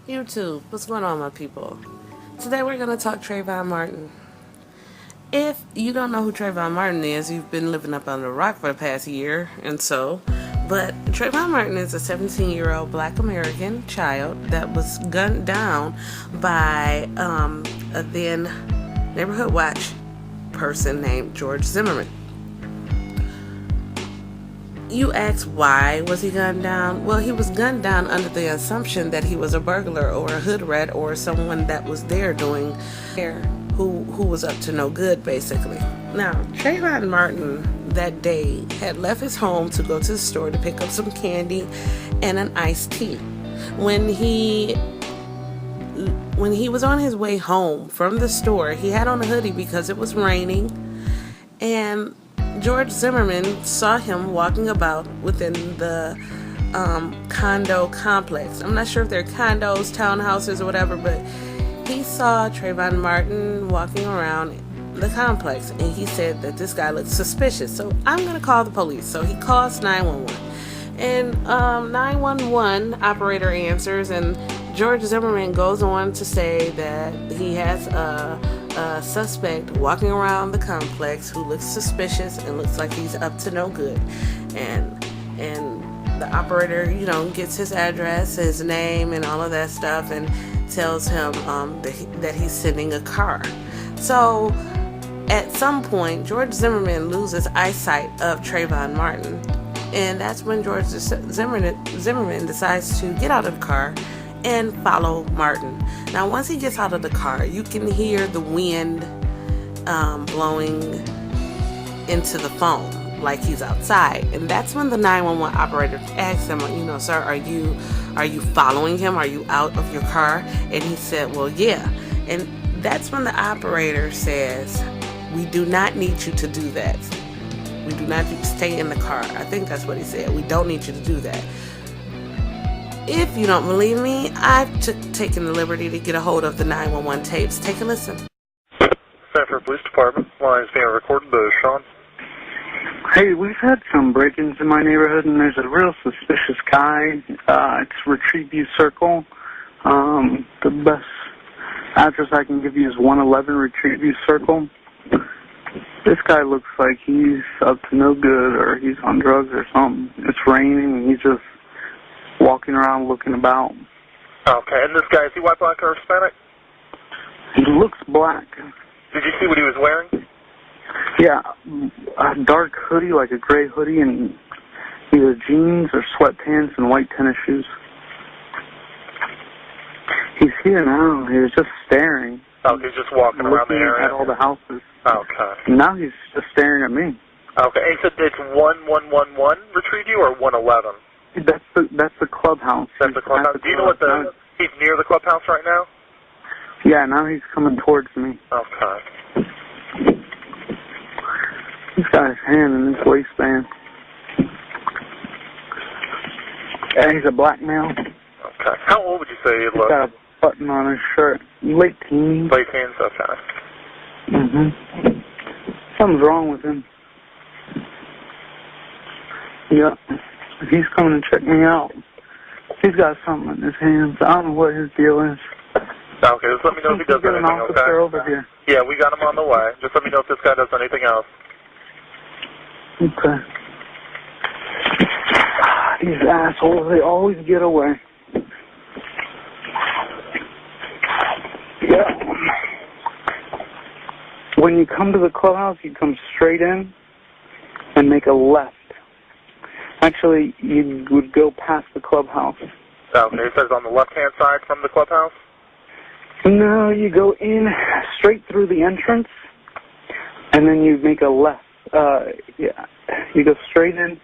YouTube, what's going on, my people? Today we're going to talk Trayvon Martin. If you don't know who Trayvon Martin is, you've been living up under a rock for the past year and so. But Trayvon Martin is a 17-year-old black American child that was gunned down by a then neighborhood watch person named George Zimmerman. You ask why was he gunned down? Well, he was gunned down under the assumption that he was a burglar or a hood rat or someone that was there doing who was up to no good, basically. Now, Trayvon Martin that day had left his home to go to the store to pick up some candy and an iced tea. When he was on his way home from the store, he had on a hoodie because it was raining, and George Zimmerman saw him walking about within the condo complex. I'm not sure if they're condos, townhouses, or whatever, but he saw Trayvon Martin walking around the complex, and he said that this guy looked suspicious. So I'm going to call the police. So he calls 911. And 911 operator answers, and George Zimmerman goes on to say that he has a suspect walking around the complex who looks suspicious and looks like he's up to no good. And the operator, gets his address, his name, and all of that stuff, and tells him that he's sending a car. So at some point, George Zimmerman loses eyesight of Trayvon Martin, and that's when George Zimmerman decides to get out of the car and follow Martin. Now, once he gets out of the car, you can hear the wind blowing into the phone like he's outside, and that's when the 911 operator asks him, sir, are you following him? Are you out of your car? And he said, well, yeah. And that's when the operator says, we do not need you to do that. We do not need to stay in the car. I think that's what he said. We don't need you to do that. If you don't believe me, I've taken the liberty to get a hold of the 911 tapes. Take a listen. Sanford Police Department. Line is being recorded. Sean. Hey, we've had some break-ins in my neighborhood, and there's a real suspicious guy. It's Retrieve View Circle. The best address I can give you is 111 Retrieve View Circle. This guy looks like he's up to no good, or he's on drugs or something. It's raining, and he's just walking around looking about. Okay, and this guy, is he white, black, or Hispanic? He looks black. Did you see what he was wearing? Yeah, a dark hoodie, like a gray hoodie, and either jeans or sweatpants and white tennis shoes. He's here now. He was just staring. Oh, he's just walking around the area? Looking at all the houses. Okay. And now he's just staring at me. Okay, and so it's 1111 Retrieve View or 111? That's the clubhouse. That's the clubhouse. Do you know what he's near the clubhouse right now? Yeah, now he's coming towards me. Okay. He's got his hand in his waistband. Yeah, he's a black male. Okay. How old would you say he He's looks? got a button on his shirt. Late teens. Late teens, okay. Something's wrong with him. Yeah. He's coming to check me out. He's got something in his hands. I don't know what his deal is. Okay, just let me know if he does anything, okay? Over here. Yeah, we got him on the way. Just let me know if this guy does anything else. Okay. These assholes, they always get away. Yeah. When you come to the clubhouse, you come straight in and make a left. Actually, you would go past the clubhouse. Okay, it says on the left-hand side from the clubhouse? No, you go in straight through the entrance, and then you make a left. Yeah, you go straight in,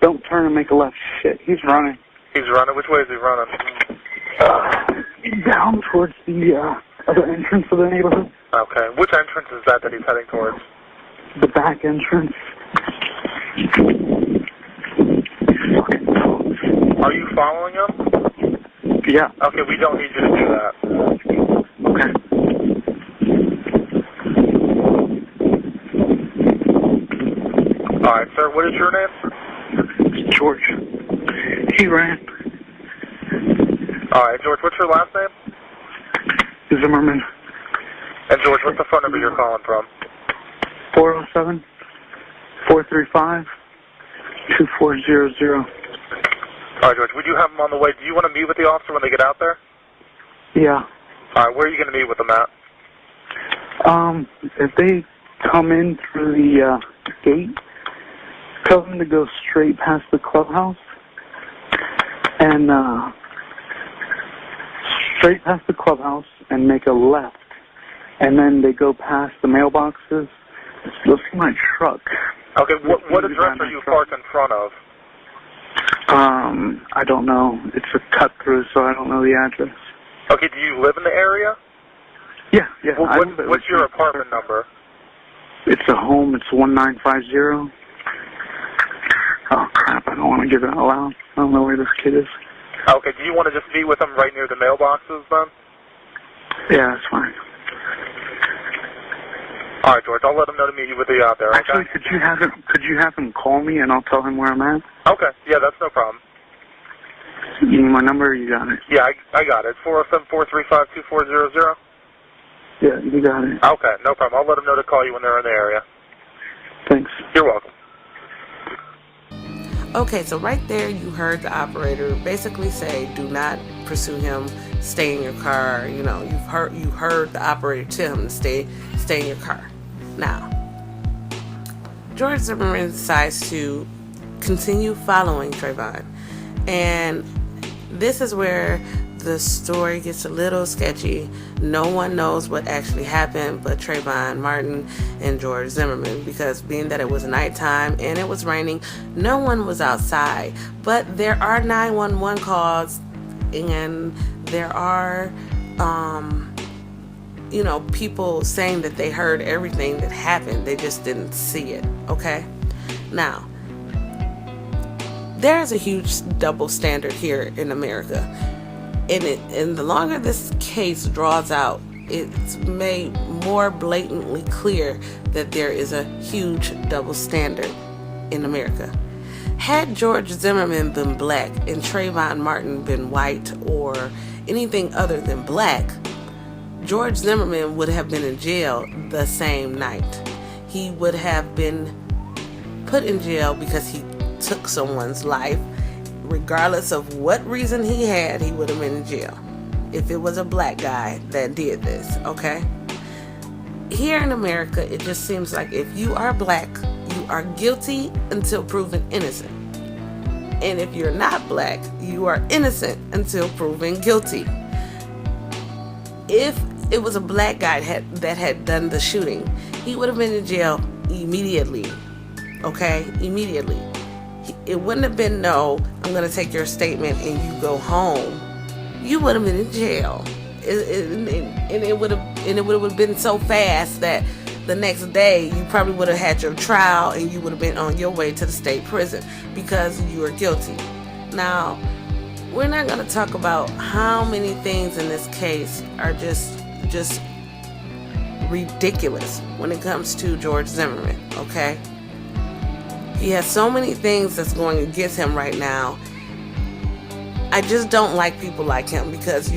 don't turn and make a left. Shit, he's running. He's running? Which way is he running? Down towards the other entrance of the neighborhood. Okay, which entrance is that he's heading towards? The back entrance. Are you following him? Yeah. Okay, we don't need you to do that. Okay. All right, sir, what is your name? George. He ran. Alright, George, what's your last name? Zimmerman. And George, what's the phone number you're calling from? 407-435-2400. Alright, George, we do have them on the way. Do you want to meet with the officer when they get out there? Yeah. Alright, where are you going to meet with them at? If they come in through the gate, tell them to go straight past the clubhouse and straight past the clubhouse and make a left. And then they go past the mailboxes. Look at my truck. Okay, what address are you parked in front of? I don't know. It's a cut through, so I don't know the address. Okay, do you live in the area? Yeah. What's your apartment number? It's a home. It's 1950. Oh, crap. I don't want to give it out loud. I don't know where this kid is. Okay, do you want to just meet with them right near the mailboxes then? Yeah, that's fine. All right, George, I'll let him know to meet you with you out there, okay? Actually, could you have him call me and I'll tell him where I'm at? Okay, yeah, that's no problem. You need my number or you got it? Yeah, I got it. 407-435-2400? Yeah, you got it. Okay, no problem. I'll let them know to call you when they're in the area. Thanks. You're welcome. Okay, so right there you heard the operator basically say, do not pursue him, stay in your car. You know, you heard the operator tell him to stay in your car. Now, George Zimmerman decides to continue following Trayvon. And this is where the story gets a little sketchy. No one knows what actually happened but Trayvon Martin and George Zimmerman, because being that it was nighttime and it was raining, no one was outside. But there are 911 calls and there are people saying that they heard everything that happened. They just didn't see it. Okay? Now, there's a huge double standard here in America. And the longer this case draws out, it's made more blatantly clear that there is a huge double standard in America. Had George Zimmerman been black and Trayvon Martin been white or anything other than black, George Zimmerman would have been in jail the same night. He would have been put in jail because he took someone's life. Regardless of what reason he had, he would have been in jail if it was a black guy that did this, okay? Here in America, it just seems like if you are black, you are guilty until proven innocent. And if you're not black, you are innocent until proven guilty. If it was a black guy that had done the shooting, he would have been in jail immediately, okay? Immediately. It wouldn't have been, no, I'm going to take your statement and you go home. You would have been in jail. And it would have been so fast that the next day you probably would have had your trial and you would have been on your way to the state prison because you were guilty. Now, we're not going to talk about how many things in this case are just ridiculous when it comes to George Zimmerman, okay? He has so many things that's going against him right now. I just don't like people like him because,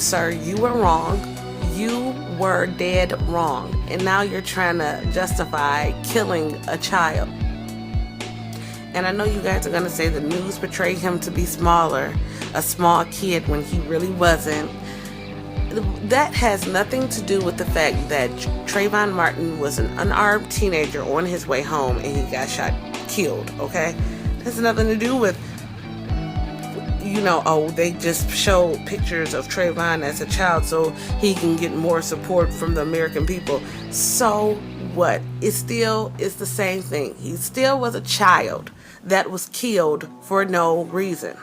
sir, you were wrong. You were dead wrong. And now you're trying to justify killing a child. And I know you guys are going to say the news portrayed him to be smaller, a small kid when he really wasn't. That has nothing to do with the fact that Trayvon Martin was an unarmed teenager on his way home and he got killed, okay? It has nothing to do with, they just show pictures of Trayvon as a child so he can get more support from the American people. So what? It's the same thing. He still was a child that was killed for no reason.